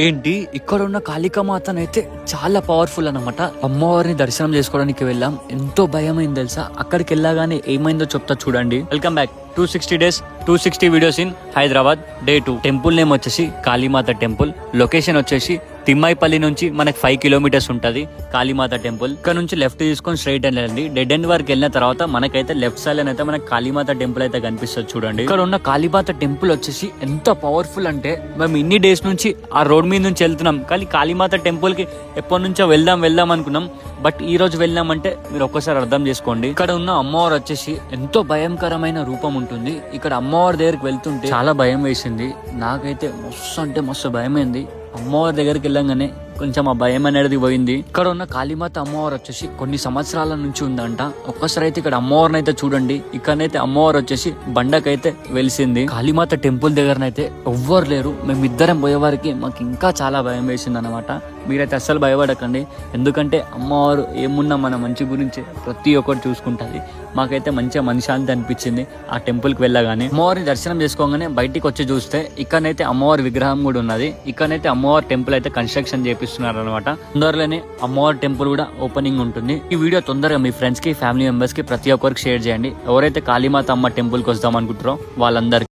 ఏంటి ఇక్కడ ఉన్న కాళికామాతనైతే చాలా పవర్ఫుల్ అన్నమాట. అమ్మవారిని దర్శనం చేసుకోవడానికి వెళ్ళాం. ఎంతో భయమైంది తెలుసా. అక్కడికి వెళ్ళగానే ఏమైందో చెప్తా చూడండి. Welcome back 260 days 260 videos in Hyderabad day 2. Temple name వచ్చేసి కాళీమాత టెంపుల్. లొకేషన్ వచ్చేసి తిమ్మాయిపల్లి నుంచి మనకి 5 kilometers ఉంటది కాళీమాత టెంపుల్. ఇక్కడ నుంచి లెఫ్ట్ తీసుకొని స్ట్రైట్ వెళ్ళండి. డెడ్ ఎండ్ వరకు వెళ్ళిన తర్వాత మనకైతే లెఫ్ట్ సైడ్ అయితే మనకి కాళీమాత టెంపుల్ అయితే కనిపిస్తుంది చూడండి. ఇక్కడ ఉన్న కాళీమాత టెంపుల్ వచ్చేసి ఎంత పవర్ఫుల్ అంటే మేము ఇన్ని డేస్ నుంచి ఆ రోడ్ మీద నుంచి వెళ్తున్నాం. కానీ కాళీమాత టెంపుల్ కి ఎప్పటి నుంచో వెళ్దాం అనుకున్నాం. బట్ ఈ రోజు వెళ్ళామంటే మీరు ఒక్కసారి అర్థం చేసుకోండి. ఇక్కడ ఉన్న అమ్మవారు వచ్చేసి ఎంతో భయంకరమైన రూపం ఉంటుంది. ఇక్కడ అమ్మవారి దగ్గరికి వెళ్తుంటే చాలా భయం వేసింది. నాకైతే మస్తు అంటే మస్తు భయమైంది. అమ్మవారి దగ్గరికి వెళ్ళంగానే కొంచెం ఆ భయం అనేది పోయింది. ఇక్కడ ఉన్న కాళీమాత అమ్మవారు వచ్చేసి కొన్ని సంవత్సరాల నుంచి ఉందంట. ఒక్కసారి అయితే ఇక్కడ అమ్మవారిని అయితే చూడండి. ఇక్కడనైతే అమ్మవారు వచ్చేసి బండకైతే వెలిసింది. కాళీమాత టెంపుల్ దగ్గరనైతే ఎవ్వరు లేరు. మేమిద్దరం పోయేవారికి మాకు ఇంకా చాలా భయం వేసింది అనమాట. మీరైతే అస్సలు భయపడకండి. ఎందుకంటే అమ్మవారు ఏమున్నా మన మంచి గురించి ప్రతి ఒక్కటి చూసుకుంటుంది. మాకైతే మంచిగా మనశ్శాంతి అనిపించింది ఆ టెంపుల్కి వెళ్ళగానే. అమ్మవారిని దర్శనం చేసుకోగానే బయటికి వచ్చి చూస్తే ఇక్కడనైతే అమ్మవారి విగ్రహం కూడా ఉన్నది. ఇక్కడనైతే అమ్మవారి టెంపుల్ అయితే కన్స్ట్రక్షన్ చేపిస్తున్నారు అనమాట. తొందరలోనే అమ్మవారి టెంపుల్ కూడా ఓపెనింగ్ ఉంటుంది. ఈ వీడియో తొందరగా మీ ఫ్రెండ్స్ కి ఫ్యామిలీ మెంబర్స్ కి ప్రతి ఒక్కరికి షేర్ చేయండి. ఎవరైతే కాళీమాత అమ్మ టెంపుల్ కి వద్దాం అనుకుంటారో వాళ్ళందరికీ.